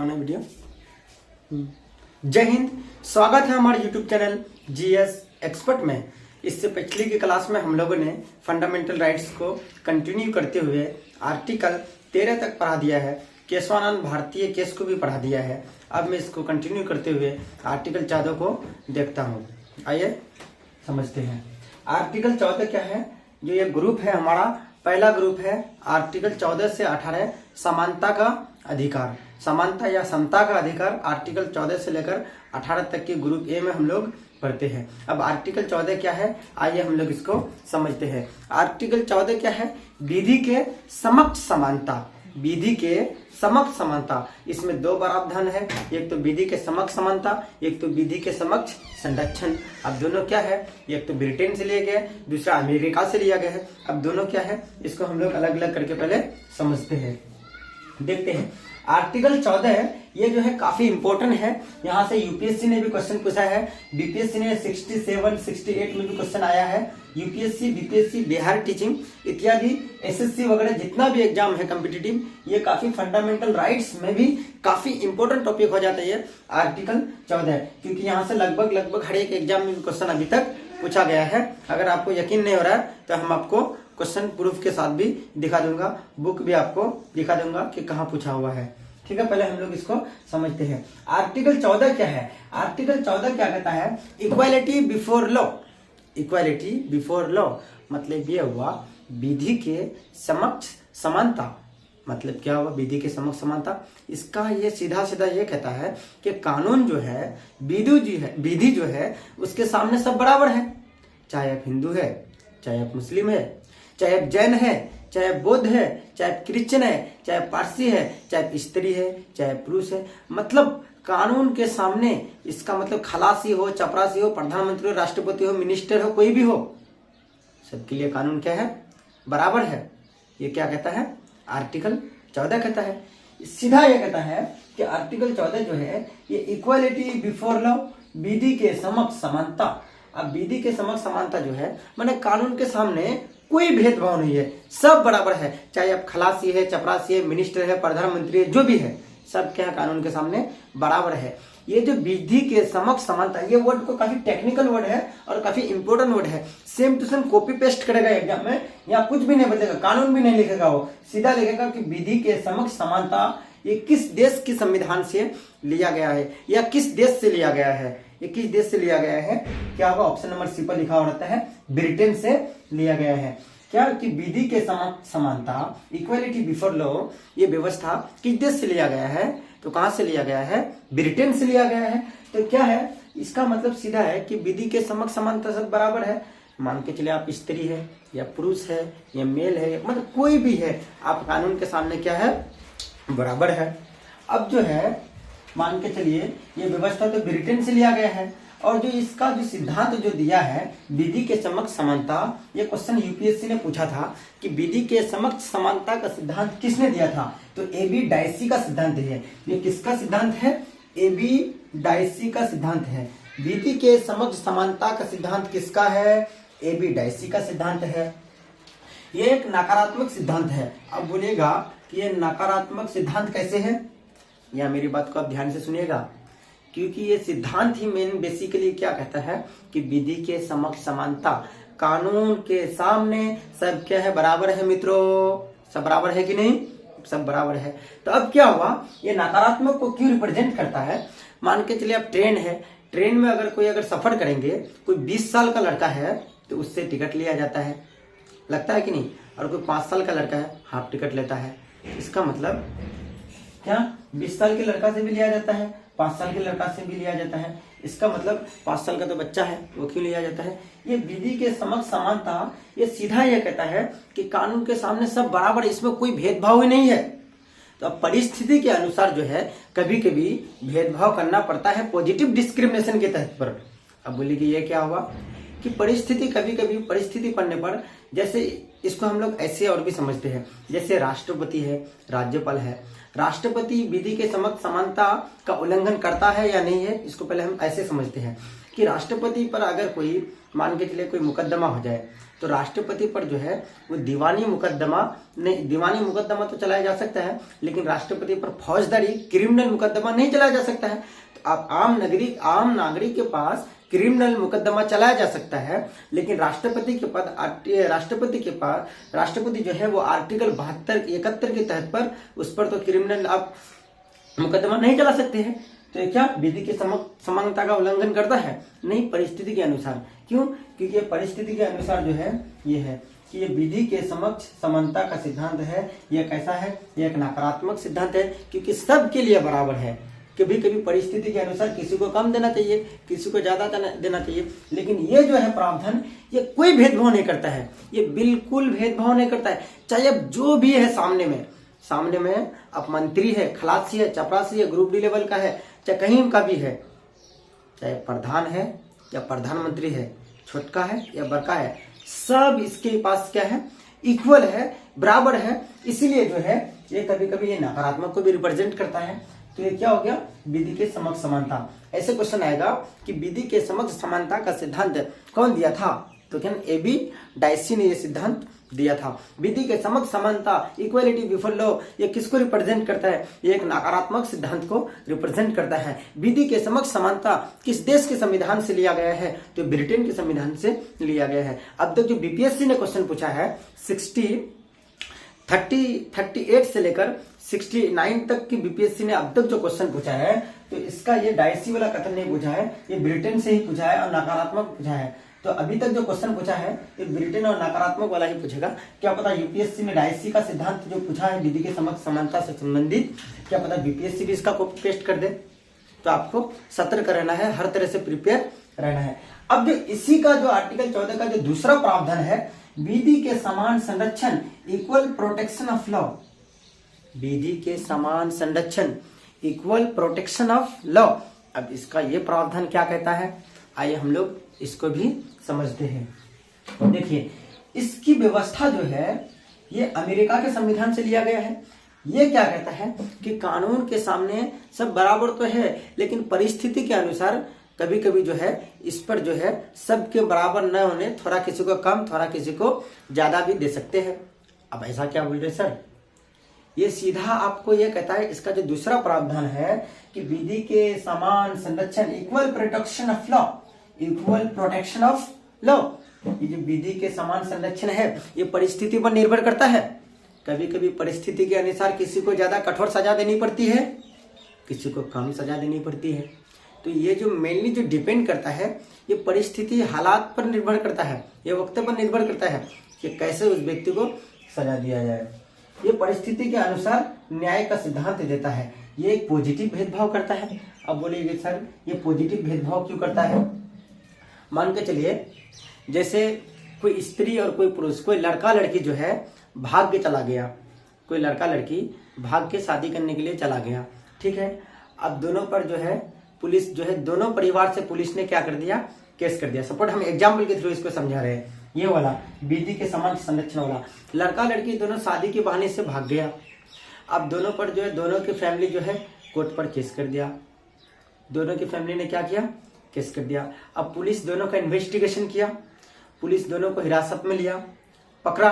दिखाना वीडियो। जय हिंद, स्वागत है हमारे YouTube चैनल जीएस एक्सपर्ट में। इससे पिछली की क्लास में हम लोगों ने फंडामेंटल राइट्स को कंटिन्यू करते हुए आर्टिकल 13 तक पढ़ा दिया है। केशवानंद भारतीय केस को भी पढ़ा दिया है। अब मैं इसको कंटिन्यू करते हुए आर्टिकल 14 को देखता हूँ। आइए समझते हैं। आर्टिकल 14 क्या है? जो ये ग्रुप है हमारा, पहला ग्रुप है आर्टिकल 14 से 18 समानता का अधिकार, समानता या समता का अधिकार। आर्टिकल 14 से लेकर 18 तक के ग्रुप ए में हम लोग पढ़ते हैं। अब आर्टिकल 14 क्या है, आइए हम लोग इसको समझते हैं। आर्टिकल 14 क्या है? विधि के समक्ष समानता। विधि के समक्ष समानता, इसमें दो प्रावधान है, एक तो विधि के समक्ष समानता, एक तो विधि के समक्ष संरक्षण। अब दोनों क्या है? एक तो ब्रिटेन से लिया गया है, दूसरा अमेरिका से लिया गया है। अब दोनों क्या है, इसको हम लोग अलग अलग करके पहले समझते हैं, देखते हैं। आर्टिकल 14 ये जो है काफी इंपॉर्टेंट है। यहाँ से यूपीएससी ने भी क्वेश्चन पूछा है, बीपीएससी ने 67, 68 में भी क्वेश्चन आया है। यूपीएससी, बीपीएससी, बिहार टीचिंग इत्यादि एसएससी वगैरह जितना भी एग्जाम है कॉम्पिटिटिव, ये काफी फंडामेंटल राइट्स में भी काफी इंपॉर्टेंट टॉपिक हो जाता है आर्टिकल 14, क्योंकि यहाँ से लगभग हर एक एग्जाम में क्वेश्चन अभी तक पूछा गया है। अगर आपको यकीन नहीं हो रहा है तो हम आपको क्वेश्चन प्रूफ के साथ भी दिखा दूंगा, बुक भी आपको दिखा दूंगा कि कहाँ पूछा हुआ है। ठीक है, पहले हम लोग इसको समझते हैं। आर्टिकल 14 क्या है? आर्टिकल 14 क्या कहता है? Equality before law. Equality before law मतलब ये हुआ विधि के समक्ष समानता। मतलब क्या हुआ? विधि के समक्ष समानता। इसका ये सीधा सीधा ये कहता है कि कानून जो है, विधि जो है उसके सामने सब बराबर है। चाहे आप हिंदू है, चाहे आप मुस्लिम है, चाहे आप जैन है, चाहे बौद्ध है, चाहे क्रिश्चियन है, चाहे पारसी है, चाहे स्त्री है, चाहे पुरुष है। मतलब कानून के सामने, इसका मतलब खलासी हो, चपरासी हो, प्रधानमंत्री हो, राष्ट्रपति हो, मिनिस्टर हो, कोई भी हो, सबके लिए कानून क्या है? बराबर है। ये क्या कहता है? आर्टिकल 14 कहता है। सीधा ये कहता है कि आर्टिकल 14 जो है ये इक्वालिटी बिफोर लॉ, विधि के समक्ष समानता। अब विधि के समक्ष समानता जो है माने कानून के सामने कोई भेदभाव नहीं है, सब बराबर है। चाहे आप खलासी है, चपरासी है, मिनिस्टर है, प्रधानमंत्री है, जो भी है, सब क्या है? कानून के सामने बराबर है। ये जो विधि के समक्ष समानता, ये वर्ड को काफी टेक्निकल वर्ड है और काफी इंपॉर्टेंट वर्ड है। Same to same copy paste करेगा एग्जाम में, यहाँ कुछ भी नहीं बदलेगा, कानून भी नहीं लिखेगा, वो सीधा लिखेगा कि विधि के समक्ष समानता ये किस देश की संविधान से लिया गया है या किस देश से लिया गया है। ये किस देश से लिया गया है? क्या होगा? ऑप्शन नंबर सी पर लिखा हुआ रहता है, ब्रिटेन से लिया गया है। क्या कि विधि के समानता, इक्वालिटी बिफोर लॉ, ये व्यवस्था किस देश से लिया गया है? तो कहां से लिया गया है? ब्रिटेन से लिया गया है। तो क्या है इसका मतलब? सीधा है कि विधि के समक्ष समानता सब बराबर है। मान के चलिए आप स्त्री है या पुरुष है या मेल है, मतलब कोई भी है, आप कानून के सामने क्या है? बराबर है। अब जो है मान के चलिए ये व्यवस्था तो ब्रिटेन से लिया गया है, और जो इसका जो सिद्धांत जो दिया है विधि के समक्ष समानता, ये क्वेश्चन यूपीएससी ने पूछा था कि विधि के समक्ष समानता का सिद्धांत किसने दिया था? तो एबी डायसी का सिद्धांत है। ये किसका सिद्धांत है? एबी डायसी का सिद्धांत है। विधि के समक्ष समानता का सिद्धांत किसका है? एबी डायसी का सिद्धांत है। ये एक नकारात्मक सिद्धांत है। अब बोलिएगा कि ये नकारात्मक सिद्धांत कैसे है? या मेरी बात को आप ध्यान से सुनिएगा, क्योंकि ये सिद्धांत ही मेन बेसिकली क्या कहता है कि विधि के समक्ष समानता, कानून के सामने सब क्या है? बराबर है मित्रों। सब बराबर है कि नहीं? सब बराबर है। तो अब क्या हुआ? ये नकारात्मक को क्यों रिप्रेजेंट करता है? मान के चलिए आप ट्रेन है, ट्रेन में अगर सफर करेंगे, कोई 20 साल का लड़का है तो उससे टिकट लिया जाता है, लगता है कि नहीं? और कोई 5 साल का लड़का है, हाफ टिकट लेता है। इसका मतलब क्या? 20 साल के लड़का से भी लिया जाता है, 5 साल के लड़का से भी लिया जाता है। इसका मतलब 5 साल का तो बच्चा है, वो क्यों लिया जाता है? ये विधि के समक्ष समानता ये सीधा ये कहता है कि कानून के सामने सब बराबर, इसमें कोई भेदभाव ही नहीं है। तो अब परिस्थिति के अनुसार जो है कभी कभी भेदभाव करना पड़ता है पॉजिटिव डिस्क्रिमिनेशन के तहत पर। अब बोलिए कि ये क्या हुआ कि परिस्थिति, कभी कभी परिस्थिति पड़ने पर, जैसे इसको हम लोग ऐसे और भी समझते हैं, जैसे राष्ट्रपति है, राज्यपाल है, राष्ट्रपति विधि के समक्ष समानता का उल्लंघन करता है या नहीं है, इसको पहले हम ऐसे समझते हैं कि राष्ट्रपति पर अगर कोई मान के चलिए कोई मुकदमा हो जाए, तो राष्ट्रपति पर जो है वो दीवानी मुकदमा नहीं, दीवानी मुकदमा तो चलाया जा सकता है, लेकिन राष्ट्रपति पर फौजदारी क्रिमिनल मुकदमा नहीं चलाया जा सकता है। तो आप आम नागरिक के पास क्रिमिनल मुकदमा चलाया जा सकता है, लेकिन राष्ट्रपति जो है वो आर्टिकल 72-71 के तहत पर उस पर तो क्रिमिनल आप मुकदमा नहीं चला सकते हैं। तो ये क्या विधि की समानता का उल्लंघन करता है? नहीं, परिस्थिति के अनुसार। क्यों? क्योंकि ये परिस्थिति के अनुसार जो है ये है कि ये विधि के समक्ष समानता का सिद्धांत है। ये कैसा है? ये एक नकारात्मक सिद्धांत है, क्योंकि सबके लिए बराबर है। कभी कभी परिस्थिति के अनुसार किसी को कम देना चाहिए, किसी को ज्यादा देना चाहिए, लेकिन ये जो है प्रावधान ये कोई भेदभाव नहीं करता है। ये बिल्कुल भेदभाव नहीं करता है। चाहे अब जो भी है सामने में अब मंत्री है, खलासी है, चपरासी है, ग्रुप डी लेवल का है, चाहे कहीं का भी है, चाहे प्रधान है या प्रधानमंत्री है, छोटका है या बड़का है, सब इसके पास क्या है? इक्वल है, बराबर है। इसीलिए जो है ये कभी कभी ये नकारात्मक को भी रिप्रेजेंट करता है। तो ये क्या हो गया? विधि के समक्ष समानता। ऐसे क्वेश्चन आएगा कि विधि के समक्ष समानता का सिद्धांत कौन दिया था? तो क्या AB डायसी ने ये सिद्धांत दिया था। विधि के समक्ष समानता, इक्वालिटी बिफोर लॉ, ये किसको रिप्रेजेंट करता है? ये एक नकारात्मक सिद्धांत को रिप्रेजेंट करता है। विधि के समक्ष समानता किस देश के संविधान से लिया गया है? तो ब्रिटेन के संविधान से लिया गया है। अब तक जो बीपीएससी ने क्वेश्चन पूछा है 38 से लेकर 69 तक की बीपीएससी ने अब तक जो क्वेश्चन पूछा है, तो इसका ये डायसी वाला कथन नहीं पूछा है, ये ब्रिटेन से ही पूछा है और नकारात्मक पूछा है। तो अभी तक जो क्वेश्चन पूछा है ये ब्रिटेन और नकारात्मक वाला ही पूछेगा। क्या पता यूपीएससी ने डायसी का सिद्धांत जो पूछा है विधि के समक्ष समानता से संबंधित, क्या पता बीपीएससी भी इसका कॉपी पेस्ट कर दे। तो आपको सतर्क रहना है, हर तरह से प्रिपेयर रहना है। अब जो इसी का जो आर्टिकल 14 का जो दूसरा प्रावधान है, विधि के समान संरक्षण, इक्वल प्रोटेक्शन ऑफ लॉ, विधि के समान संरक्षण, इक्वल प्रोटेक्शन ऑफ लॉ। अब इसका ये प्रावधान क्या कहता है, आइए हम लोग इसको भी समझते हैं। देखिए, इसकी व्यवस्था जो है ये अमेरिका के संविधान से लिया गया है। ये क्या कहता है कि कानून के सामने सब बराबर तो है, लेकिन परिस्थिति के अनुसार कभी कभी जो है इस पर जो है सबके बराबर न होने, थोड़ा किसी को कम, थोड़ा किसी को ज्यादा भी दे सकते हैं। अब ऐसा क्या बोल रहे सर? ये सीधा आपको ये कहता है, इसका जो दूसरा प्रावधान है कि विधि के समान संरक्षण, equal protection of law, equal protection of law. ये जो विधि के समान संरक्षण है ये परिस्थिति पर निर्भर करता है। कभी कभी परिस्थिति के अनुसार किसी को ज्यादा कठोर सजा देनी पड़ती है, किसी को कम सजा देनी पड़ती है। तो ये जो मेनली जो डिपेंड करता है ये परिस्थिति, हालात पर निर्भर करता है, ये वक्त पर निर्भर करता है कि कैसे उस व्यक्ति को सजा दिया जाए। ये परिस्थिति के अनुसार न्याय का सिद्धांत देता है। ये एक पॉजिटिव भेदभाव करता है। अब बोलिए सर ये पॉजिटिव भेदभाव क्यों करता है? मान के चलिए जैसे कोई स्त्री और कोई पुरुष, कोई लड़का लड़की जो है भाग के चला गया, कोई लड़का लड़की भाग के शादी करने के लिए चला गया, ठीक है। अब दोनों पर जो है पुलिस जो है, दोनों परिवार से पुलिस ने क्या कर दिया? केस कर दिया। सपोर्ट हम एग्जाम्पल के थ्रू इसको समझा रहे हैं। ये वाला विधि के समान संरक्षण वाला, लड़का लड़की दोनों शादी के बहाने से भाग गया। अब दोनों पर जो है, दोनों की फैमिली जो है कोर्ट पर केस कर दिया। दोनों की फैमिली ने क्या किया? केस कर दिया। अब पुलिस दोनों का इन्वेस्टिगेशन किया, पुलिस दोनों को हिरासत में लिया, पकड़ा।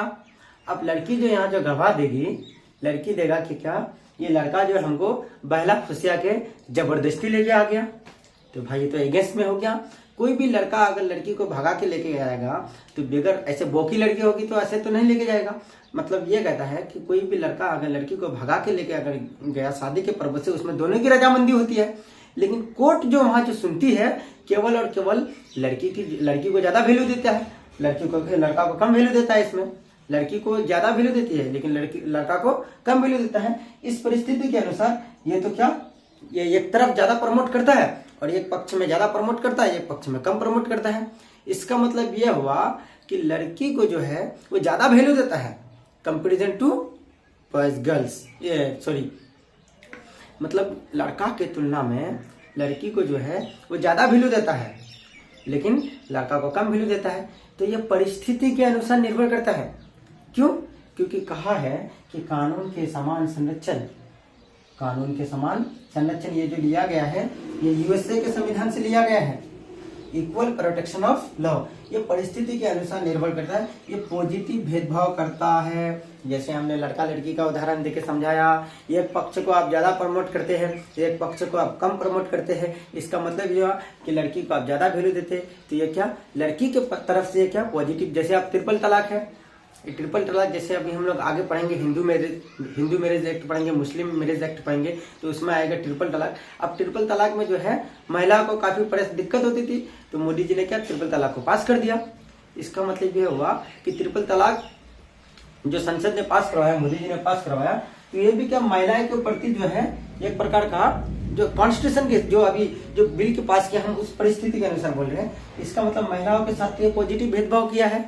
अब लड़की जो यहाँ जो गवाह देगी, लड़की देगा कि क्या ये लड़का जो है हमको बहला फुसिया के जबरदस्ती लेके आ गया। तो भाई ये तो अगेंस्ट में हो गया। कोई भी लड़का अगर लड़की को भगा के लेके जाएगा तो बगैर, ऐसे बोकी लड़की होगी तो ऐसे तो नहीं लेके जाएगा। मतलब ये कहता है कि कोई भी लड़का अगर लड़की को भगा के लेके अगर गया शादी के पर्पज से, उसमें दोनों की रजामंदी होती है। लेकिन कोर्ट जो वहां जो सुनती है केवल और केवल लड़की को ज्यादा वैल्यू देता है, लड़का को कम वैल्यू देता है। इसमें लड़की को ज्यादा वैल्यू देती है लेकिन लड़का को कम वैल्यू देता है। इस परिस्थिति के अनुसार ये तो क्या, ये एक तरफ ज्यादा प्रमोट करता है और एक पक्ष में ज्यादा प्रमोट करता है, एक पक्ष में कम प्रमोट करता है। इसका मतलब यह हुआ कि लड़की को जो है वो ज्यादा वैल्यू देता है कंपेरिजन टू गर्ल्स, ये सॉरी, मतलब लड़का के तुलना में लड़की को जो है वो ज्यादा वैल्यू देता है लेकिन लड़का को कम वैल्यू देता है। तो ये परिस्थिति के अनुसार निर्भर करता है। क्यों? क्योंकि कहा है कि कानून के समान संरक्षण, कानून के समान संरक्षण ये जो लिया गया है ये यूएसए के संविधान से लिया गया है। Equal protection of law. ये परिस्थिति के अनुसार निर्भर करता है, ये पॉजिटिव भेदभाव करता है। जैसे हमने लड़का लड़की का उदाहरण देके समझाया, एक पक्ष को आप ज्यादा प्रमोट करते हैं, एक पक्ष को आप कम प्रमोट करते हैं। इसका मतलब ये हुआ कि लड़की को आप ज्यादा वैल्यू देते हैं, तो ये क्या लड़की के तरफ से क्या पॉजिटिव। जैसे आप ट्रिपल तलाक है, ट्रिपल तलाक जैसे अभी हम लोग आगे पढ़ेंगे, हिंदू मैरिज एक्ट पढ़ेंगे, मुस्लिम मैरिज एक्ट पढ़ेंगे, तो उसमें आएगा ट्रिपल तलाक। अब ट्रिपल तलाक में जो है महिला को काफी दिक्कत होती थी, तो मोदी जी ने क्या ट्रिपल तलाक को पास कर दिया। इसका मतलब यह हुआ कि ट्रिपल तलाक जो संसद ने पास करवाया, मोदी जी ने पास करवाया, तो ये भी क्या महिलाएं के प्रति जो है एक प्रकार का जो कॉन्स्टिट्यूशन के जो बिल के पास किया, हम उस परिस्थिति के अनुसार बोल रहे हैं। इसका मतलब महिलाओं के साथ ये पॉजिटिव भेदभाव किया है।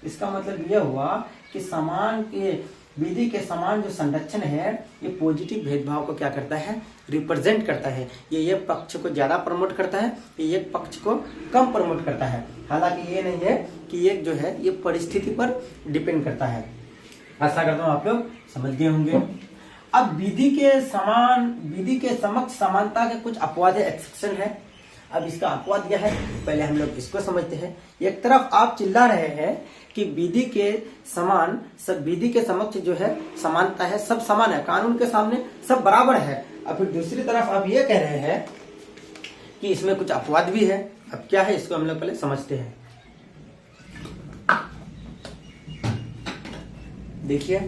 इसका मतलब यह हुआ कि समान के विधि के समान जो संरक्षण है, ये पॉजिटिव भेदभाव को क्या करता है, रिप्रेजेंट करता है। ये एक पक्ष को ज्यादा प्रमोट करता है, ये एक पक्ष को कम प्रमोट करता है। हालांकि ये नहीं है कि एक जो है ये परिस्थिति पर डिपेंड करता है। आशा करता हूँ आप लोग समझ गए होंगे। अब विधि के समक्ष समानता के कुछ अपवाद है, एक्सेप्शन है। अब इसका अपवाद क्या है, पहले हम लोग इसको समझते हैं। एक तरफ आप चिल्ला रहे हैं कि विधि के समक्ष जो है समानता है, सब समान है, कानून के सामने सब बराबर है। अब फिर दूसरी तरफ आप ये कह रहे हैं कि इसमें कुछ अपवाद भी है। अब क्या है, इसको हम लोग पहले समझते हैं। देखिए,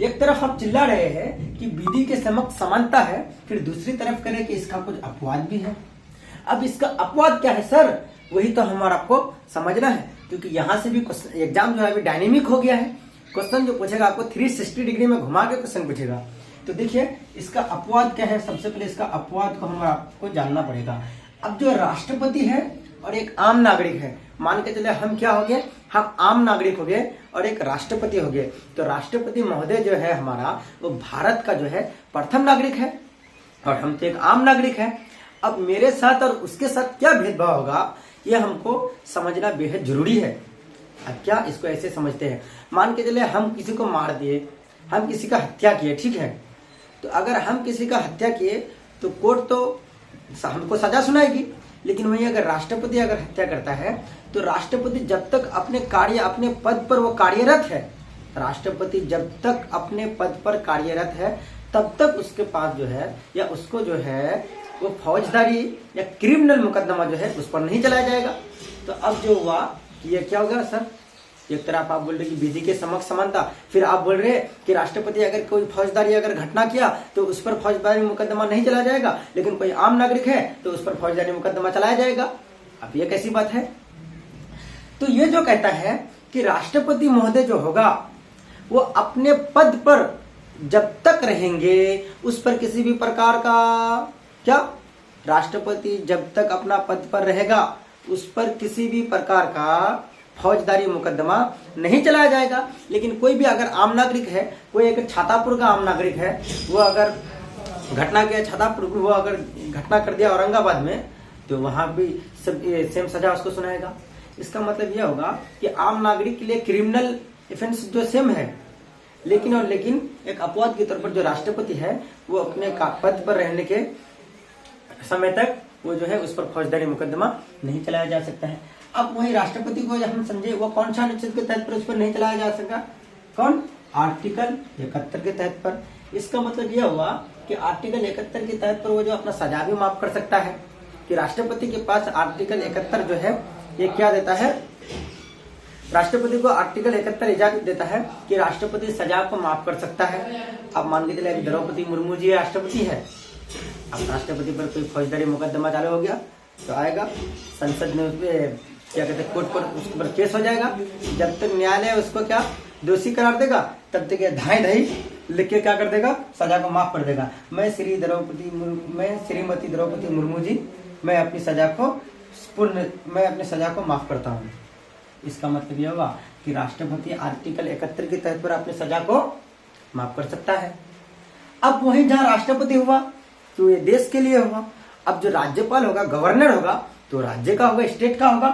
एक तरफ आप चिल्ला रहे हैं कि विधि के समक्ष समानता है, फिर दूसरी तरफ करें कि इसका कुछ अपवाद भी है। अब इसका अपवाद क्या है सर, वही तो हमारा आपको समझना है, क्योंकि यहां से भी एग्जाम जो है अभी डायनेमिक हो गया है। क्वेश्चन जो पूछेगा आपको 360 डिग्री में घुमा के क्वेश्चन पूछेगा। तो देखिए इसका अपवाद क्या है, सबसे पहले इसका अपवाद को हम आपको जानना पड़ेगा। अब जो राष्ट्रपति है और एक आम नागरिक है, मान के चले हम क्या हो गए, हम आम नागरिक हो गए और एक राष्ट्रपति हो गए। तो राष्ट्रपति महोदय जो है हमारा, वो भारत का जो है प्रथम नागरिक है और हम तो एक आम नागरिक है। अब मेरे साथ और उसके साथ क्या भेदभाव होगा, यह हमको समझना बेहद जरूरी है। अब क्या इसको ऐसे समझते हैं, मान के चले हम किसी को मार दिए, हम किसी का हत्या किए, ठीक है। तो अगर हम किसी का हत्या किए तो कोर्ट तो हमको सजा सुनाएगी, लेकिन वहीं अगर राष्ट्रपति अगर हत्या करता है तो राष्ट्रपति जब तक अपने पद पर वो कार्यरत है, राष्ट्रपति जब तक अपने पद पर कार्यरत है, तब तक उसके पास जो है या उसको जो है वो फौजदारी या क्रिमिनल मुकदमा जो है उस पर नहीं चलाया जाएगा। तो अब जो हुआ ये क्या होगा सर, एक तरफ आप बोल रहे कि विधि के समक्ष समानता, फिर आप बोल रहे कि राष्ट्रपति अगर कोई फौजदारी अगर घटना किया तो उस पर फौजदारी मुकदमा नहीं चलाया जाएगा, लेकिन कोई आम नागरिक है तो उस पर फौजदारी मुकदमा चलाया जाएगा। अब ये कैसी बात है। तो ये जो कहता है कि राष्ट्रपति महोदय जो होगा वो अपने पद पर जब तक रहेंगे उस पर किसी भी प्रकार का क्या, राष्ट्रपति जब तक अपना पद पर रहेगा उस पर किसी भी प्रकार का फौजदारी मुकदमा नहीं चलाया जाएगा। लेकिन कोई भी अगर आम नागरिक है, कोई एक छातापुर का आम नागरिक है, वो अगर घटना किया छातापुर, वो अगर घटना कर दिया औरंगाबाद में, तो वहां भी सब सेम सजा उसको सुनाएगा। इसका मतलब यह होगा कि आम नागरिक के लिए क्रिमिनल ऑफेंस जो सेम है, लेकिन एक अपवाद के तौर पर जो राष्ट्रपति है वो अपने पद पर रहने के समय तक वो जो है उस पर फौजदारी मुकदमा नहीं चलाया जा सकता है। अब वही राष्ट्रपति को हम समझे, वो कौन सा अनुच्छेद के तहत पर उस पर नहीं चलाया जा सका, कौन, आर्टिकल 71 के तहत पर। इसका मतलब यह हुआ कि आर्टिकल 71 के तहत पर वो जो अपना सजा भी माफ कर सकता है, कि राष्ट्रपति के पास आर्टिकल 71 जो है ये क्या देता है, राष्ट्रपति को आर्टिकल 71 इजाजत देता है कि राष्ट्रपति सजा को माफ कर सकता है। अब मान के चले द्रौपदी मुर्मू जी राष्ट्रपति है, अब राष्ट्रपति पर कोई फौजदारी मुकदमा चालू हो गया तो आएगा संसद में, उसपे क्या कहते हैं कोर्ट पर उसके पर केस हो जाएगा। जब तक न्यायालय उसको क्या दोषी करार देगा तब तक धाई लिख के क्या कर देगा, सजा को माफ कर देगा। मैं श्रीमती द्रौपदी मुर्मू जी, मैं अपनी सजा को माफ करता हूँ। इसका मतलब यह होगा कि राष्ट्रपति आर्टिकल 71 के तहत पर अपनी सजा को माफ कर सकता है। अब वहीं जहां राष्ट्रपति हुआ तो ये देश के लिए हुआ। अब जो राज्यपाल होगा, गवर्नर होगा, तो राज्य का होगा, स्टेट का होगा।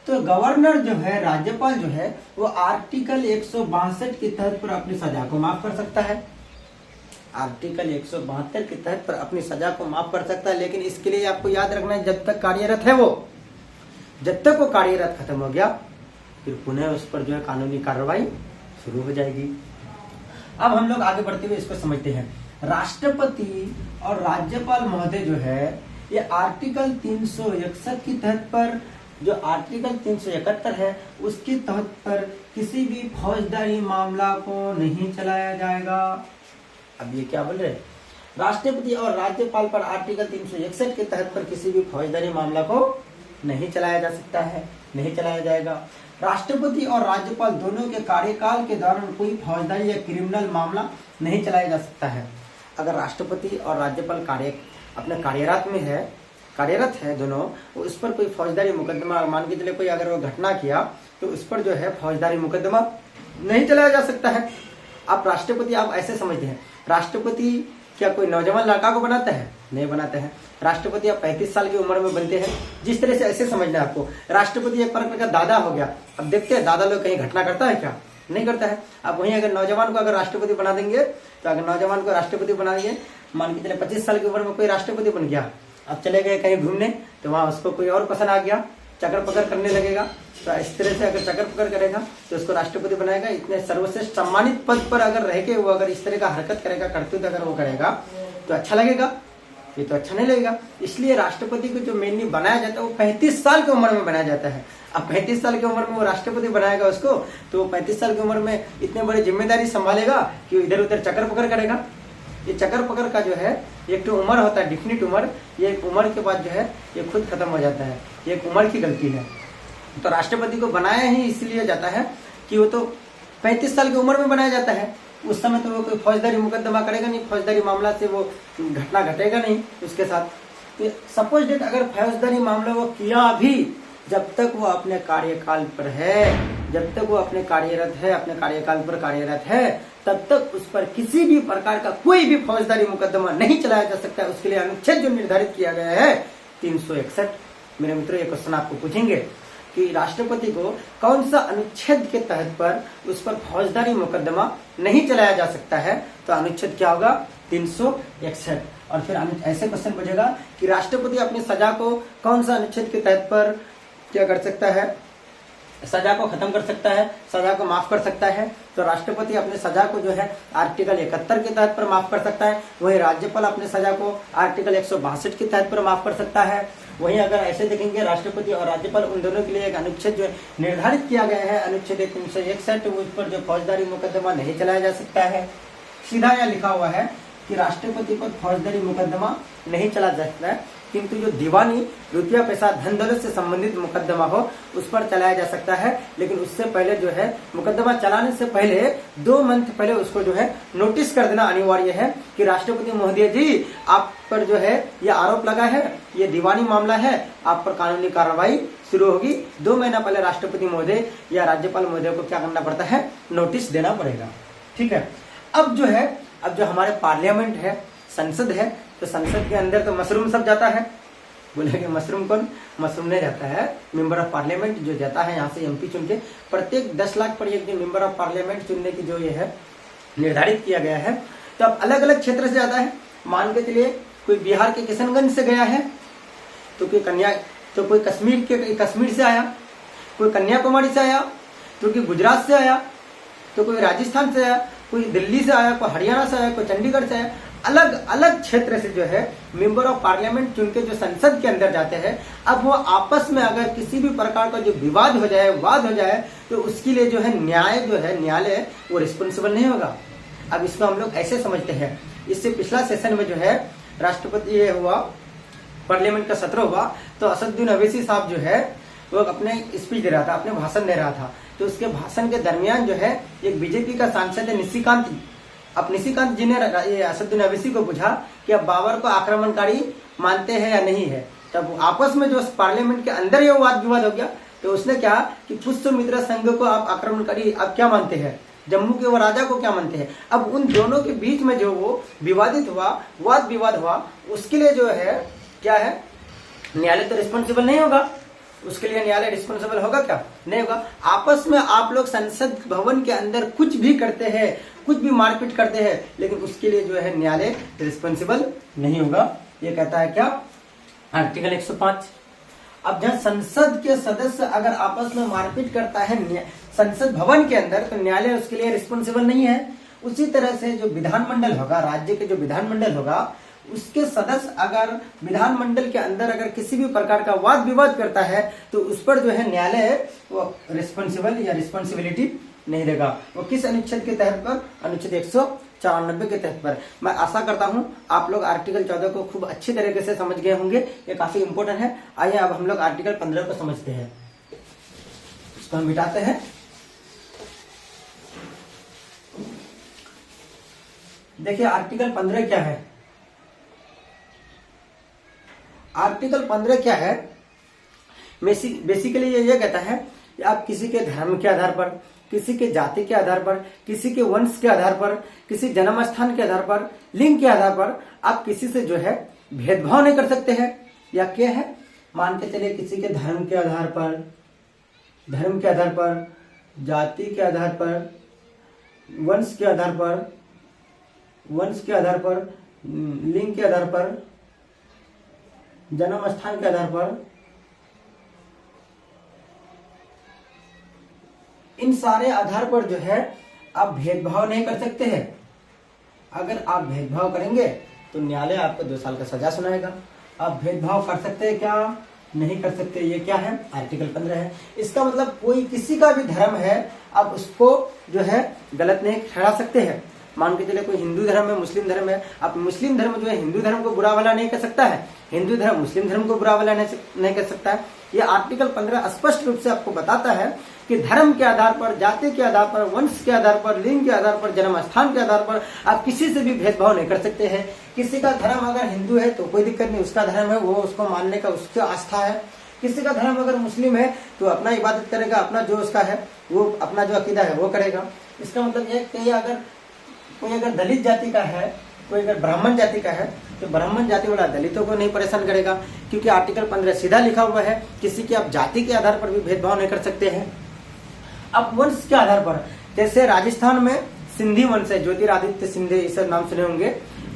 तो गवर्नर जो है, राज्यपाल जो है, वो आर्टिकल 162 के तहत पर अपनी सजा को माफ कर सकता है। आर्टिकल 172 के तहत पर अपनी सजा को माफ कर सकता है, लेकिन इसके लिए आपको याद रखना है जब तक कार्यरत है वो, जब तक वो कार्यरत खत्म हो गया फिर पुनः उस पर जो है कानूनी कार्रवाई शुरू हो जाएगी। अब हम लोग आगे बढ़ते हुए इसको समझते हैं। राष्ट्रपति और राज्यपाल महोदय जो है ये आर्टिकल 361 के तहत पर, जो आर्टिकल 371 है उसके तहत पर किसी भी फौजदारी मामला को नहीं चलाया जाएगा। अब ये क्या बोल रहे हैं, राष्ट्रपति और राज्यपाल पर आर्टिकल 361 के तहत पर किसी भी फौजदारी मामला को नहीं चलाया जा सकता है, नहीं चलाया जाएगा। राष्ट्रपति और राज्यपाल दोनों के कार्यकाल के दौरान कोई फौजदारी या क्रिमिनल मामला नहीं चलाया जा सकता है। अगर राष्ट्रपति और राज्यपाल अपने कार्यरत है दोनों, उस पर कोई फौजदारी मुकदमा, मान के चले कोई अगर वो घटना किया तो उस पर जो है फौजदारी मुकदमा नहीं चलाया जा सकता है। आप राष्ट्रपति आप ऐसे समझते हैं, राष्ट्रपति क्या कोई नौजवान लड़का को बनाता है? नहीं बनाते हैं। राष्ट्रपति आप 35 साल की उम्र में बनते हैं। जिस तरह से ऐसे समझना है आपको, राष्ट्रपति एक प्रकार का दादा हो गया। अब देखते हैं दादा लोग कहीं घटना करता है क्या? नहीं करता है। अब वहीं अगर नौजवान को अगर राष्ट्रपति बना देंगे, तो अगर नौजवान को राष्ट्रपति बना दिए, मान के चले 25 साल की उम्र में कोई राष्ट्रपति बन गया, अब चले गए कहीं घूमने, तो वहां उसको कोई और पसंद आ गया, चक्कर पकड़ करने लगेगा, तो इस तरह से अगर चक्कर पकड़ करेगा तो उसको राष्ट्रपति बनाएगा। इतने सर्वश्रेष्ठ सम्मानित पद पर अगर रह के वो अगर इस तरह का हरकत करेगा, करतूत अगर वो करेगा तो अच्छा लगेगा? ये तो अच्छा नहीं लगेगा। इसलिए राष्ट्रपति को जो मेनली बनाया जाता है वो 35 साल की उम्र में बनाया जाता है। अब 35 साल की उम्र में वो राष्ट्रपति बनाएगा उसको, तो वो 35 साल की उम्र में इतने बड़ी जिम्मेदारी संभालेगा कि इधर उधर चक्कर पकड़ करेगा। ये चक्कर पकड़ का जो है एक तो उम्र होता है, डिफिनिट उम्र, ये एक उम्र के बाद जो है ये खुद खत्म हो जाता है। ये एक उम्र की गलती है। तो राष्ट्रपति को बनाया ही इसलिए जाता है कि वो तो 35 साल की उम्र में बनाया जाता है। उस समय तो वो कोई फौजदारी मुकदमा करेगा नहीं, फौजदारी मामला से वो घटना घटेगा नहीं उसके साथ। तो सपोज डेट अगर फौजदारी मामला वो किया भी, जब तक वो अपने कार्यकाल पर है, जब तक वो अपने कार्यरत है, अपने कार्यकाल पर कार्यरत है, तब तक उस पर किसी भी प्रकार का कोई भी फौजदारी मुकदमा नहीं चलाया जा सकता है। उसके लिए अनुच्छेद जो निर्धारित किया गया है 361। मेरे मित्रों, ये क्वेश्चन आपको पूछेंगे कि राष्ट्रपति को कौन सा अनुच्छेद के तहत पर उस पर फौजदारी मुकदमा नहीं चलाया जा सकता है, तो अनुच्छेद क्या होगा? 361। और फिर ऐसे क्वेश्चन पूछेगा कि राष्ट्रपति अपनी सजा को कौन सा अनुच्छेद के तहत पर क्या कर सकता है? सजा को खत्म कर सकता है, सजा को माफ कर सकता है। तो राष्ट्रपति अपने सजा को जो है आर्टिकल 71 के तहत पर माफ कर सकता है। वहीं राज्यपाल अपने सजा को आर्टिकल 162 के तहत पर माफ कर सकता है। वहीं अगर ऐसे देखेंगे, राष्ट्रपति और राज्यपाल उन दोनों के लिए एक अनुच्छेद जो है निर्धारित किया गया है, अनुच्छेद 361, उस पर जो फौजदारी मुकदमा नहीं चलाया जा सकता है। सीधा यहाँ लिखा हुआ है कि राष्ट्रपति पर फौजदारी मुकदमा नहीं चला जा सकता है, किंतु जो दीवानी रुपया पैसा धन दौलत से संबंधित मुकदमा हो उस पर चलाया जा सकता है। लेकिन उससे पहले जो है मुकदमा चलाने से पहले 2 मंथ पहले उसको जो है नोटिस कर देना अनिवार्य है कि राष्ट्रपति महोदय जी, आप पर जो है ये आरोप लगा है, ये दीवानी मामला है, आप पर कानूनी कार्रवाई शुरू होगी। 2 महीना पहले राष्ट्रपति महोदय या राज्यपाल महोदय को क्या करना पड़ता है? नोटिस देना पड़ेगा। ठीक है। अब जो हमारे पार्लियामेंट है, संसद है, तो संसद के अंदर तो मशरूम सब जाता है। बोलेंगे मशरूम कौन? मशरूम नहीं जाता है, मेंबर ऑफ पार्लियामेंट जो जाता है यहाँ से एमपी चुन के। प्रत्येक 10 लाख पर एक जो मेंबर ऑफ पार्लियामेंट चुनने की जो ये है निर्धारित किया गया है। तो अब अलग अलग क्षेत्र से जाता है। मान के चलिए कोई बिहार के किशनगंज से गया है, तो कोई कश्मीर से आया, कोई कन्याकुमारी से आया, तो कोई गुजरात से आया, तो कोई राजस्थान से आया, कोई दिल्ली से आया, कोई हरियाणा से आया, कोई चंडीगढ़ से आया। अलग अलग क्षेत्र से जो है मेंबर ऑफ पार्लियामेंट चुन के जो संसद के अंदर जाते हैं। अब वो आपस में अगर किसी भी प्रकार का जो विवाद हो जाए, वाद हो जाए, तो उसके लिए जो है न्यायालय वो रिस्पॉन्सिबल नहीं होगा। अब इसको हम लोग ऐसे समझते हैं। इससे पिछला सेशन में जो है राष्ट्रपति ये हुआ, पार्लियामेंट का सत्र हुआ, तो असदुद्दीन अवैसी साहब जो है वो अपने स्पीच दे रहा था, अपने भाषण दे रहा था। तो उसके भाषण के दरमियान जो है एक बीजेपी का सांसद है निशिकांत जी ने ये असदुद्दीन अवैसी को पूछा कि अब बाबर को आक्रमणकारी मानते हैं या नहीं है। तब आपस में जो पार्लियामेंट के अंदर ये वाद विवाद हो गया, तो उसने कहा कि पुष्पमित्र संघ को आप आक्रमणकारी आप क्या मानते हैं, जम्मू के वो राजा को क्या मानते हैं। अब उन दोनों के बीच में जो वो विवादित हुआ, वाद विवाद हुआ, उसके लिए जो है क्या है, न्यायालय तो रिस्पॉन्सिबल नहीं होगा। उसके लिए न्यायालय रिस्पॉन्सिबल होगा क्या? नहीं होगा। आपस में आप लोग संसद भवन के अंदर कुछ भी करते हैं, कुछ भी मारपीट करते हैं, लेकिन उसके लिए जो है न्यायालय रिस्पॉन्सिबल नहीं होगा। ये कहता है क्या? आर्टिकल 105। अब जहाँ संसद के सदस्य अगर आपस में मारपीट करता है संसद भवन के अंदर, तो न्यायालय उसके लिए रिस्पॉन्सिबल नहीं है। उसी तरह से जो विधानमंडल होगा, राज्य के जो विधानमंडल होगा, उसके सदस्य अगर विधानमंडल के अंदर अगर किसी भी प्रकार का वाद विवाद करता है, तो उस पर जो है न्यायालय वो रिस्पॉन्सिबल या रिस्पॉन्सिबिलिटी नहीं देगा। वो किस अनुच्छेद के तहत पर? अनुच्छेद 194 के तहत पर। मैं आशा करता हूं आप लोग आर्टिकल 14 को खूब अच्छी तरीके से समझ गए होंगे, ये काफी इंपॉर्टेंट है। आइए अब हम लोग आर्टिकल 15 को समझते हैं। इसको हम मिटाते हैं। देखिए आर्टिकल 15 क्या है। आर्टिकल 15 क्या है? बेसिकली ये कहता है कि आप किसी के धर्म के आधार पर, किसी के जाति के आधार पर, किसी के वंश के आधार पर, किसी जन्म स्थान के आधार पर, लिंग के आधार पर आप किसी से जो है भेदभाव नहीं कर सकते हैं। या क्या है? मान के चलिए किसी के धर्म के आधार पर, जाति के आधार पर, वंश के आधार पर, लिंग के आधार पर, जन्म स्थान के आधार पर, इन सारे आधार पर जो है आप भेदभाव नहीं कर सकते हैं। अगर आप भेदभाव करेंगे तो न्यायालय आपको 2 साल का सजा सुनाएगा। आप भेदभाव कर सकते हैं क्या? नहीं कर सकते। ये क्या है? आर्टिकल 15 है। इसका मतलब कोई किसी का भी धर्म है, आप उसको जो है गलत नहीं ठहरा सकते हैं। मान के चले कोई हिंदू धर्म है, मुस्लिम धर्म है, आप मुस्लिम धर्म जो है हिंदू धर्म को बुरा भला नहीं कर सकता है, हिंदू धर्म मुस्लिम धर्म को बुरा भला नहीं कर सकता है। ये आर्टिकल 15 स्पष्ट रूप से आपको बताता है कि धर्म के आधार पर, जाति के आधार पर, वंश के आधार पर, लिंग के आधार पर, जन्म स्थान के आधार पर आप किसी से भी भेदभाव नहीं कर सकते हैं। किसी का धर्म अगर हिंदू है तो कोई दिक्कत नहीं, उसका धर्म है, वो उसको मानने का उसकी आस्था है। किसी का धर्म अगर मुस्लिम है तो अपना इबादत करेगा, अपना जो उसका है वो अपना जो अकीदा है वो करेगा। इसका मतलब यह कि कोई अगर दलित जाति का है, कोई अगर ब्राह्मण जाति का है, तो ब्राह्मण जाति वाला दलितों को नहीं परेशान करेगा, क्योंकि आर्टिकल 15 सीधा लिखा हुआ है किसी के आप जाति के आधार पर भी भेदभाव नहीं कर सकते हैं। अब वंश के आधार पर, जैसे राजस्थान में सिंधी वंश है, ज्योतिरादित्य सिंधिया, इस नाम सुने होंगे।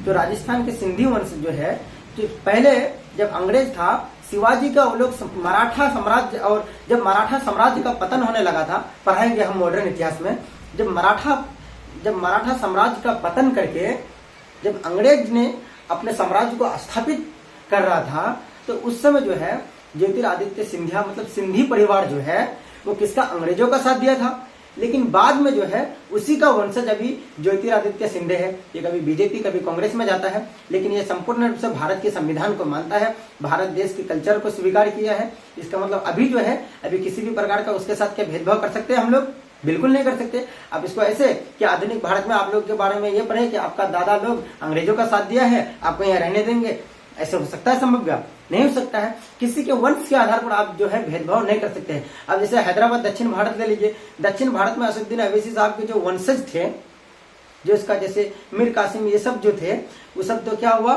तो राजस्थान के सिंधी वंश जो है, तो पहले जब अंग्रेज था, शिवाजी का वो लोग मराठा साम्राज्य, और जब मराठा साम्राज्य का पतन होने लगा था, पढ़ाएंगे हम मॉडर्न इतिहास में, जब मराठा साम्राज्य का पतन करके जब अंग्रेज ने अपने साम्राज्य को स्थापित कर रहा था, तो उस समय जो है ज्योतिरादित्य सिंधिया मतलब सिंधी परिवार जो है वो किसका? अंग्रेजों का साथ दिया था। लेकिन बाद में जो है उसी का वंशज अभी ज्योतिरादित्य सिंधिया है। ये कभी बीजेपी कभी कांग्रेस में जाता है, लेकिन ये संपूर्ण रूप से भारत के संविधान को मानता है, भारत देश के कल्चर को स्वीकार किया है। इसका मतलब अभी जो है अभी किसी भी प्रकार का उसके साथ क्या भेदभाव कर सकते हैं हम लोग? बिल्कुल नहीं कर सकते। अब इसको ऐसे कि आधुनिक भारत में आप लोग के बारे में ये पढ़े कि आपका दादा लोग अंग्रेजों का साथ दिया है, आपको यहाँ रहने देंगे, ऐसे हो सकता है? संभव क्या? नहीं हो सकता है। किसी के वंश के आधार पर आप जो है भेदभाव नहीं कर सकते हैं। अब जैसे हैदराबाद दक्षिण भारत ले लीजिए, दक्षिण भारत में असदुद्दीन अवैसी साहब के जो वंशज थे, जो इसका जैसे मीर कासिम, ये सब जो थे, वो सब तो क्या हुआ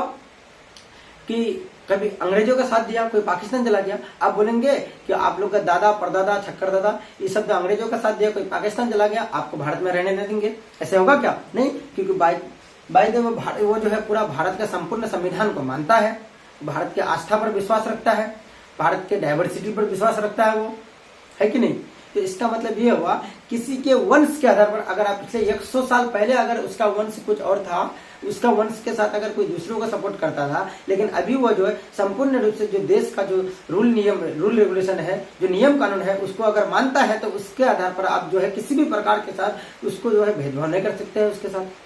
कि कभी अंग्रेजों का साथ दिया, कोई पाकिस्तान चला गया। आप बोलेंगे कि आप लोग का दादा परदादा छक्कर दादा ये सब तो अंग्रेजों का साथ दिया, कोई पाकिस्तान चला गया, आपको भारत में रहने नहीं देंगे, ऐसे होगा क्या? नहीं, क्योंकि बाय द वे वो जो है पूरा भारत का संपूर्ण संविधान को मानता है, भारत के आस्था पर विश्वास रखता है, भारत के डाइवर्सिटी पर विश्वास रखता है, वो है कि नहीं? तो इसका मतलब ये हुआ किसी के वंश के आधार पर, अगर आप पिछले 100 साल पहले अगर उसका वंश कुछ और था, उसका वंश के साथ अगर कोई दूसरों को सपोर्ट करता था, लेकिन अभी वो जो है संपूर्ण रूप से जो देश का जो रूल रेगुलेशन है, जो नियम कानून है, उसको अगर मानता है, तो उसके आधार पर आप जो है किसी भी प्रकार के साथ उसको जो है भेदभाव नहीं कर सकते हैं उसके साथ।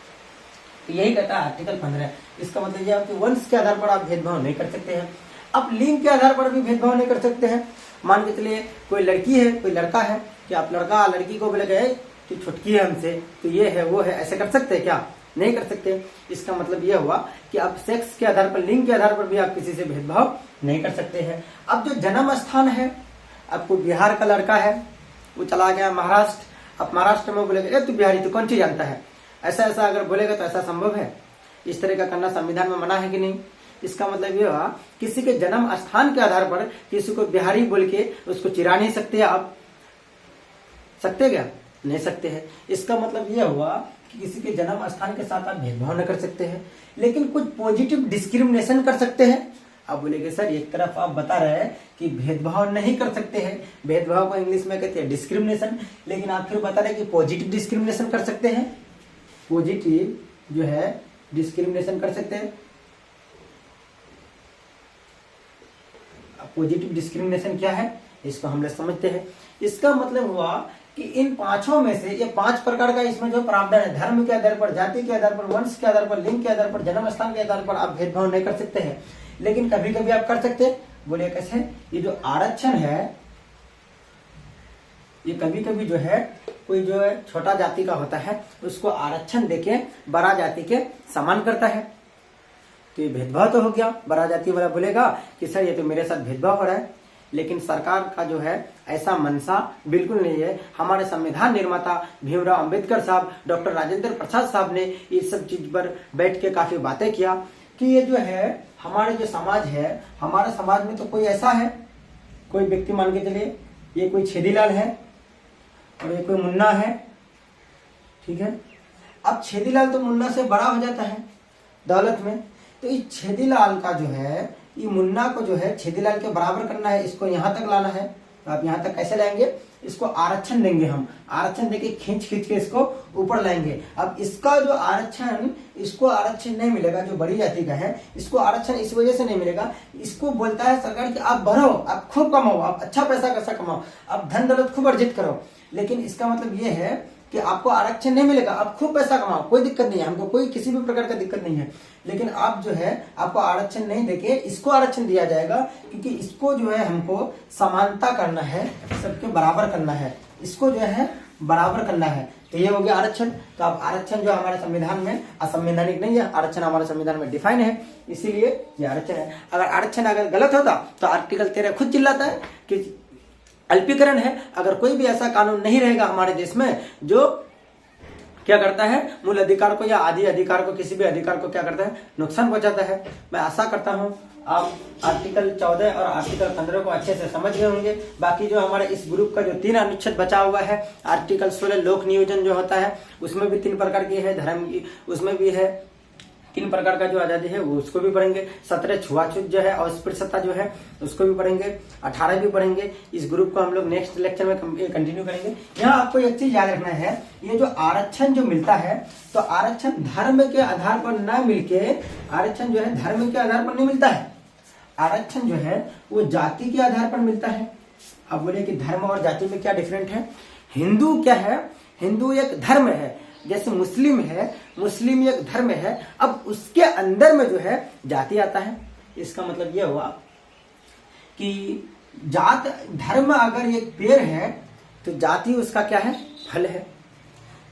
तो यही कहता है आर्टिकल 15। इसका मतलब ये आपके वंश के आधार पर आप भेदभाव नहीं कर सकते हैं। अब लिंग के आधार पर भी भेदभाव नहीं कर सकते हैं। मान के चलिए कोई लड़की है, कोई लड़का है, कि आप लड़का लड़की को बोले गए कि छुटकी है हमसे, तो ये है वो है, ऐसे कर सकते हैं क्या? नहीं कर सकते। इसका मतलब यह हुआ कि आप सेक्स के आधार पर, लिंग के आधार पर भी आप किसी से भेदभाव नहीं कर सकते हैं। अब जो जन्म स्थान है, आपको बिहार का लड़का है, वो चला गया महाराष्ट्र, अब महाराष्ट्र में बोलेगा तू बिहारी, तू कौन चीज जानता है, ऐसा ऐसा अगर बोलेगा तो ऐसा संभव है? इस तरह का करना संविधान में मना है कि नहीं? इसका मतलब ये हुआ किसी के जन्म स्थान के आधार पर किसी को बिहारी बोल के उसको चिरा नहीं सकते आप। सकते क्या? नहीं सकते हैं। इसका मतलब यह हुआ कि किसी के जन्म स्थान के साथ आप भेदभाव न कर सकते हैं, लेकिन कुछ पॉजिटिव डिस्क्रिमिनेशन कर सकते हैं। आप बोलेंगे सर एक तरफ आप बता रहे हैं कि भेदभाव नहीं कर सकते हैं, भेदभाव को इंग्लिश में कहते हैं डिस्क्रिमिनेशन, लेकिन आप फिर बता रहे हैं कि पॉजिटिव डिस्क्रिमिनेशन कर सकते हैं, पॉजिटिव जो है डिस्क्रिमिनेशन कर सकते हैं। पॉजिटिव डिस्क्रिमिनेशन क्या है इसको हम लोग समझते हैं। इसका मतलब हुआ कि इन पांचों में से ये 5 प्रकार का इसमें जो प्रावधान है, धर्म के आधार पर, जाति के आधार पर, वंश के आधार पर, लिंग के आधार पर, जन्म स्थान के आधार पर आप भेदभाव नहीं कर सकते हैं, लेकिन कभी कभी आप कर सकते हैं। बोलिए कैसे? ये जो आरक्षण है ये कभी कभी जो है कोई जो है छोटा जाति का होता है उसको आरक्षण देके बड़ा जाति के समान करता है, तो ये भेदभाव तो हो गया। बड़ा जाति वाला बोलेगा कि सर ये तो मेरे साथ भेदभाव हो रहा है, लेकिन सरकार का जो है ऐसा मंशा बिल्कुल नहीं है। हमारे संविधान निर्माता भीमराव अंबेडकर साहब, डॉक्टर राजेंद्र प्रसाद साहब ने इस सब चीज पर बैठ के काफी बातें किया कि ये जो है हमारे जो समाज है, हमारे समाज में तो कोई ऐसा है, कोई व्यक्ति मान के चलिए ये कोई छेदीलाल है और ये कोई मुन्ना है, ठीक है। अब छेदीलाल तो मुन्ना से बड़ा हो जाता है दौलत में, तो इस छेदीलाल का जो है ये मुन्ना को जो है छेदीलाल के बराबर करना है, इसको यहाँ तक लाना है। तो आप यहाँ तक कैसे लाएंगे? इसको आरक्षण देंगे, हम आरक्षण देके खींच के इसको ऊपर लाएंगे। अब इसका जो आरक्षण, इसको आरक्षण नहीं मिलेगा, जो बड़ी जाति का है इसको आरक्षण इस वजह से नहीं मिलेगा, इसको बोलता है सरकार कि आप बढ़ो, आप खूब कमाओ, आप अच्छा पैसा कमाओ, आप धन दौलत खूब अर्जित करो, लेकिन इसका मतलब ये है कि आपको आरक्षण नहीं मिलेगा, आप खूब पैसा कमाओ, कोई दिक्कत नहीं है, हमको कोई किसी भी प्रकार का दिक्कत नहीं है, लेकिन आप जो है आपको आरक्षण नहीं देके इसको आरक्षण दिया जाएगा, क्योंकि इसको जो है हमको समानता करना है, सबके बराबर करना है, इसको जो है बराबर करना है। तो ये हो गया आरक्षण। तो अब आरक्षण जो हमारे संविधान में असंवैधानिक नहीं है, आरक्षण हमारे संविधान में डिफाइन है, इसीलिए ये आरक्षण है। अगर आरक्षण अगर गलत होता तो आर्टिकल 13 खुद चिल्लाता है कि अल्पीकरण है। अगर कोई भी ऐसा कानून नहीं रहेगा हमारे देश में जो क्या करता है, मूल अधिकार को या आदि अधिकार को, किसी भी अधिकार को क्या करता है, नुकसान पहुंचाता है। मैं आशा करता हूं आप आर्टिकल 14 और आर्टिकल 15 को अच्छे से समझ गए होंगे। बाकी जो हमारे इस ग्रुप का जो 3 अनुच्छेद बचा हुआ है, आर्टिकल 16 लोक नियोजन जो होता है उसमें भी 3 प्रकार की है, धर्म की उसमें भी है 3 प्रकार का जो आजादी है वो उसको भी पढ़ेंगे। 17 छुआछूत जो है और अस्पृश्यता जो है उसको भी पढ़ेंगे, 18 भी पढ़ेंगे। इस ग्रुप को हम लोग नेक्स्ट लेक्चर में कंटिन्यू करेंगे। यहाँ आपको एक चीज याद रखना है, ये जो आरक्षण जो मिलता है तो आरक्षण धर्म के आधार पर न मिलके, आरक्षण जो है धर्म के आधार पर नहीं मिलता है, आरक्षण जो है वो जाति के आधार पर मिलता है। अब बोले कि धर्म और जाति में क्या डिफरेंट है? हिंदू क्या है? हिंदू एक धर्म है, जैसे मुस्लिम है, मुस्लिम एक धर्म है। अब उसके अंदर में जो है जाति आता है। इसका मतलब यह हुआ कि जात धर्म अगर एक पेड़ है तो जाति उसका क्या है? फल है।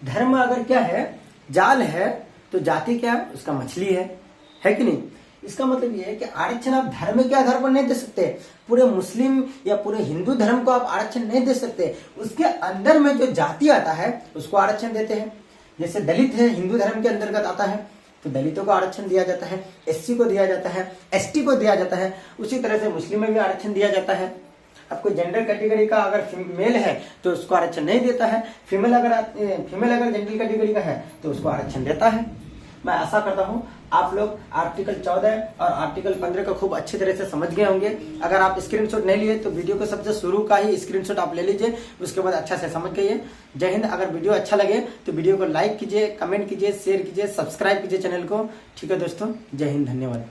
धर्म अगर क्या है? जाल है, तो जाति क्या है? उसका मछली है कि नहीं? इसका मतलब यह है कि आरक्षण आप धर्म के आधार पर नहीं दे सकते, पूरे मुस्लिम या पूरे हिंदू धर्म को आप आरक्षण नहीं दे सकते। उसके अंदर में जो जाति आता है उसको आरक्षण देते हैं। जैसे दलित है, हिंदू धर्म के अंतर्गत आता है, तो दलितों को आरक्षण दिया जाता है, एससी को दिया जाता है, एसटी को दिया जाता है। उसी तरह से मुस्लिम में भी आरक्षण दिया जाता है। अब कोई जेंडर कैटेगरी का अगर फीमेल है तो उसको आरक्षण नहीं देता है, फीमेल अगर जेंडर कैटेगरी का है तो उसको आरक्षण देता है। मैं आशा करता हूं आप लोग आर्टिकल 14 और आर्टिकल 15 को खूब अच्छी तरह से समझ गए होंगे। अगर आप स्क्रीनशॉट नहीं लिए तो वीडियो को सबसे शुरू का ही स्क्रीनशॉट आप ले लीजिए, उसके बाद अच्छा से समझ गए। जय हिंद। अगर वीडियो अच्छा लगे तो वीडियो को लाइक कीजिए, कमेंट कीजिए, शेयर कीजिए, सब्सक्राइब कीजिए चैनल को। ठीक है दोस्तों, जय हिंद, धन्यवाद।